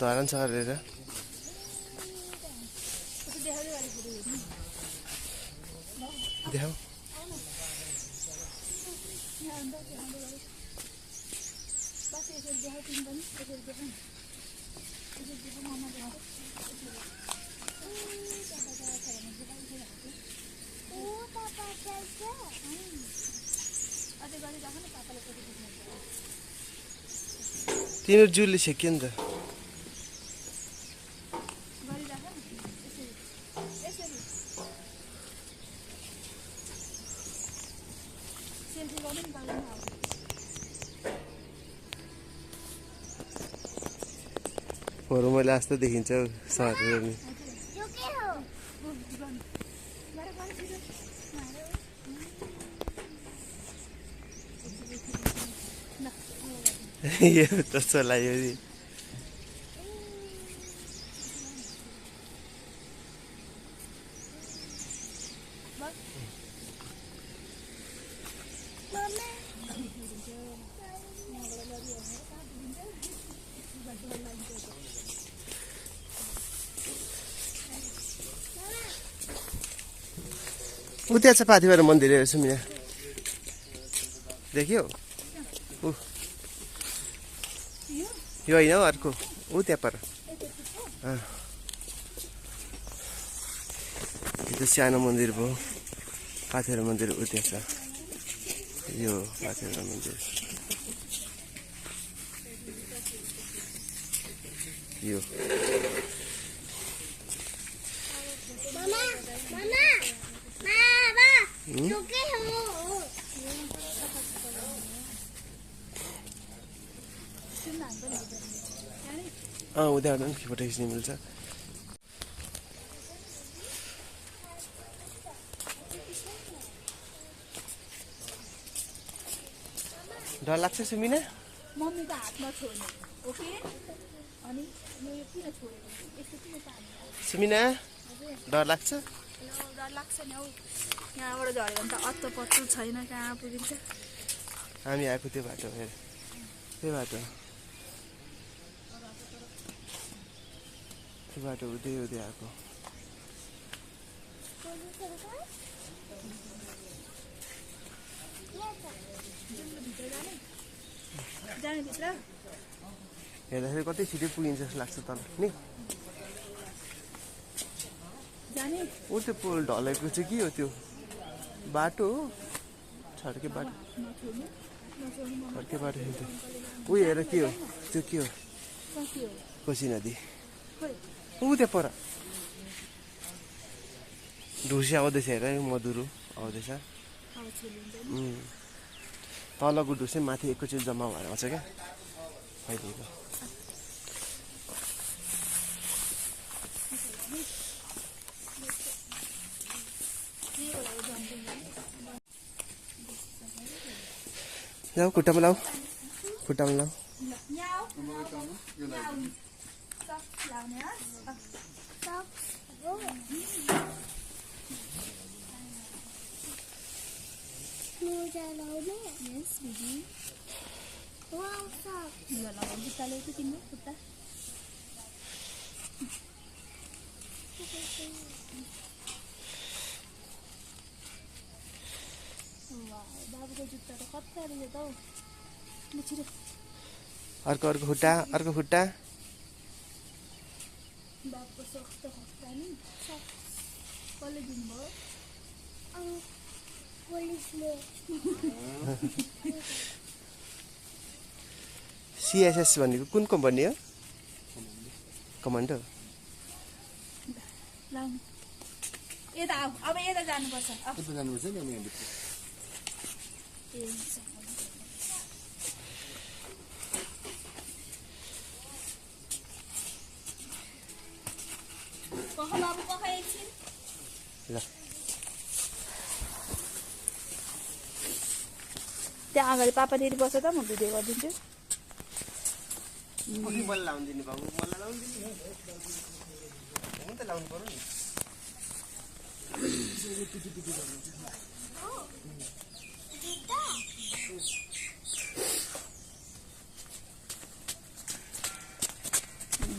धरान सरेर देखाऊ तिम्रो जुले सेक्यो नि त फोहोर मैला जस्तो देखिन्छ सरेर नि यो कस्तो लाग्यो नि उता छ पाथिभएर मन्दिरहरू छ मिया देख्यौ यो होइन हौ अर्को ऊ त्यहाँ पर यो त सानो मन्दिर भयो पाथिभएर मन्दिर ऊ त्यहाँ छ यो पाथिभएर मन्दिर यो उताबाट पनि फोटो खिच्न मिल्छ डर लाग्छ सुमिना मम्मीको हातमा छोड्ने हो कि अनि यो किन छोडेको यस्तो किन पानी सुमिना डर लाग्छ डर लाग्छ नि हौ यहाँबाट झऱ्यो भने त अत्तो पत्तो छैन कहाँ पुगिन्छ हामी आएको त्यो बाटो हेर त्यो बाटो उतै आएको हेर्दाखेरि कतै छिटै पुगिन्छ जस्तो लाग्छ तल नि ऊ त्यो पुल ढलेको चाहिँ के हो त्यो बाटो हो छड्के बाटो ऊ हेर के हो त्यो के हो कोशी नदी ऊ त्यहाँ पर ढुसी आउँदैछ हेर मधुरो आउँदैछ तलको ढुसी माथि एकैचोटि जम्मा भएर आउँछ क्या पहिलेको जाऊ खुट्टामा लाऊ Yes, baby. Wow, stop. Enggak lama kita lihat itu tinggal kita. Wow, babu को जुत्ता तो कब तैयार है तो? निचरे. अर्को खुट्टा बाबु को सॉक्स तो होता नहीं. सॉक्स. कॉलेज दिन बोल. सीएसएस भनेको कुन कम्पनी हो कमान्डो लाउनु यता आऊ अब यता जानुपर्छ नि हामी बाबु कहाँ एकछिन ल त्यहाँ अगाडि पापा दिदी बस्छ त म भिडियो गरिदिन्छु मलाई लाउनु दिनु बाबु मलाई लाउनु दिनु म त लाउनु पर्यो नि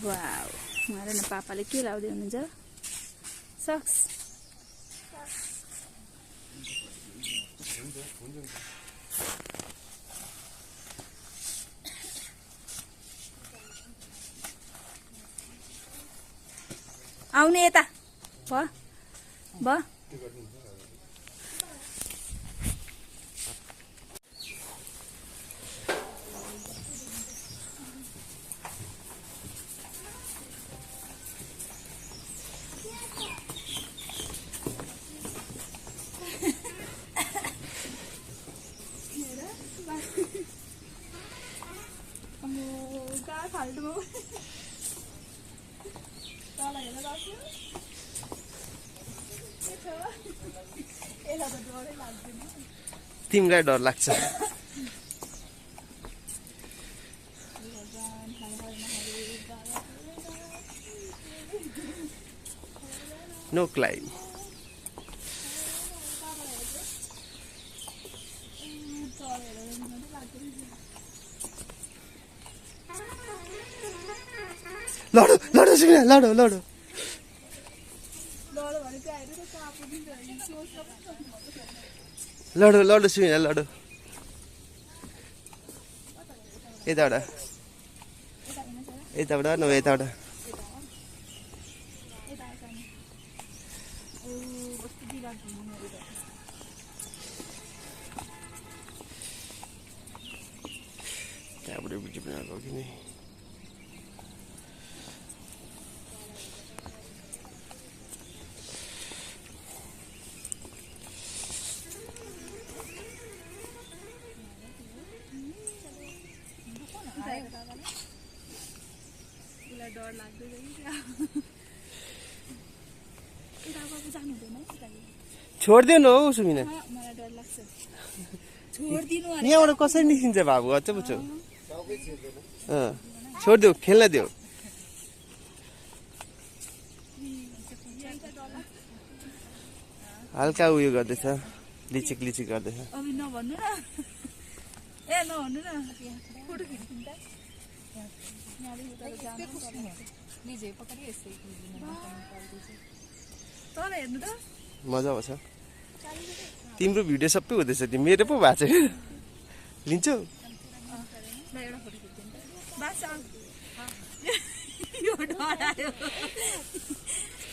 वाउ उहाँले न पापाले के लाउँदै हुनुहुन्छ सक्स आउने यता भ तिमीलाई डर लाग्छ नो क्लाइम लडो लडो सिक्ने लडो लडो लडो लडो सिक्ने लडो यताबाट यताबाट न यताबाट त्यहाँबाट भिडियो बनाएको कि नि डर लाग्दै छोडिदियो न हौ सुमिना मलाई डर लाग्छ छोडिदिनु यहाँबाट कसरी निस्किन्छ बाबु अझ बुझ्छु छोडिदेऊ खेल्न देऊ हल्का उयो गर्दैछ लिचिक लिचिक गर्दैछ अब नभन्नु न ए नभन्नु न फोटो खिच्नु त तर हेर्नु त मजा आउँछ तिम्रो भिडियो सबै हुँदैछ तिमी मेरो पो भएको छ लिन्छौ एउटा फोटो खिच्नु त बास यो डरायो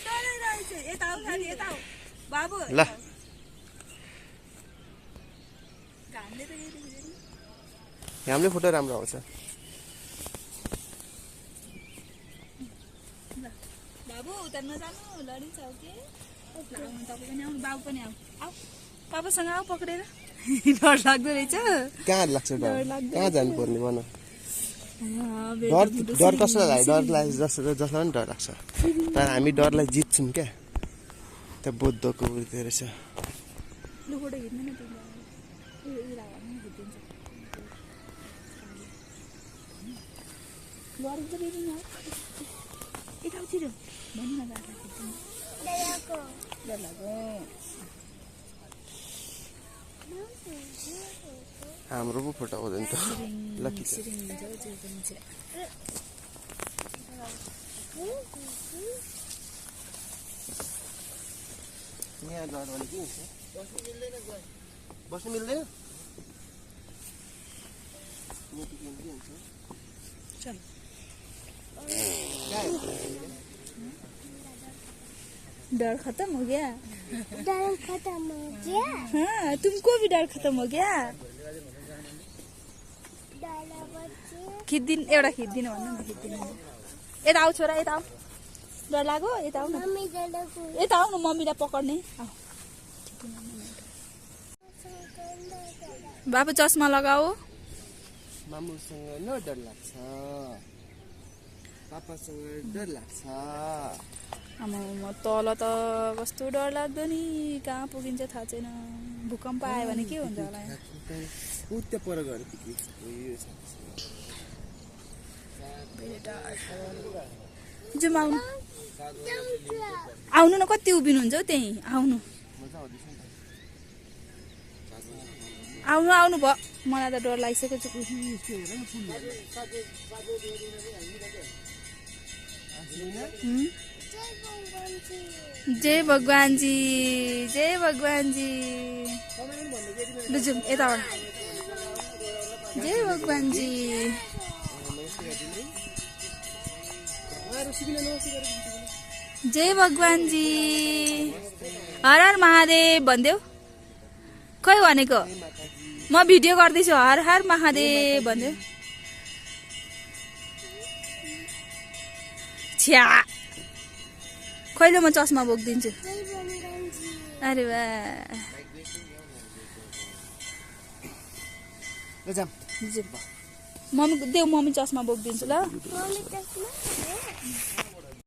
डराइरहेछ यता आऊ साथी यता आऊ बाबु ल घामले त हामीले फोटो राम्रो आउँछ बाबु उता नजानु लडिन्छ हो के तपाईँ पनि आउनु बाबु पनि आऊ आऊ पापासँग आऊ पक्रेर डर लाग्दो रहेछ कहाँ लाग्छ डर कहाँ जानु पर्ने भन डर डर कसलाई लाग्यो डरलाई जसलाई पनि डर लाग्छ तर हामी डरलाई जित्छौँ क्या त्यो बुद्धको उयो रहेछ लु फोटो खिच्नु न लडिन्छ बेबी न यताउतिर भन्नु न डर लाग्यो हाम्रो पो फोटो आउँदैन त लकी छ यहाँ डर भने के हुन्छ बस्नु मिल्दैन चल डर खत्म हो गया डर खत्म हो गया हाँ तुमको भी डर खत्म हो गया खिच्दिन एउटा खिच्दिनु भन्नु न खिच्दिनु यता आऊ छोरा यता आऊ डर लाग्यो यता आऊ न मम्मी डरको यता आऊ न मम्मीलाई पक्र्ने आऊ बाबु चस्मा लगाऊ मामुसँग न डर लाग्छ पापासँग डर लाग्छ आमा तल त कस्तो डर लाग्दो नि कहाँ पुगिन्छ थाहा छैन भूकम्प आयो भने के हुन्छ होला उत्ते पर गएर जाउँ आउनु आउनु न कति उभिनुहुन्छ हौ त्यहीँ आउनु आउनु आउनु भयो मलाई त डर लागिसकेको छ जय भगवान जी जय भगवान जी लुजुम यताबाट जय भगवान जी जय भगवान जी हर हर महादेव भनिदेऊ खै भनेको म भिडियो गर्दैछु हर हर महादेव भनिदेऊ छ्या खैले म चस्मा बोकिदिन्छु अरे वाह मम्मी देऊ मम्मी चस्मा बोकिदिन्छु ल मम्मी चस्मा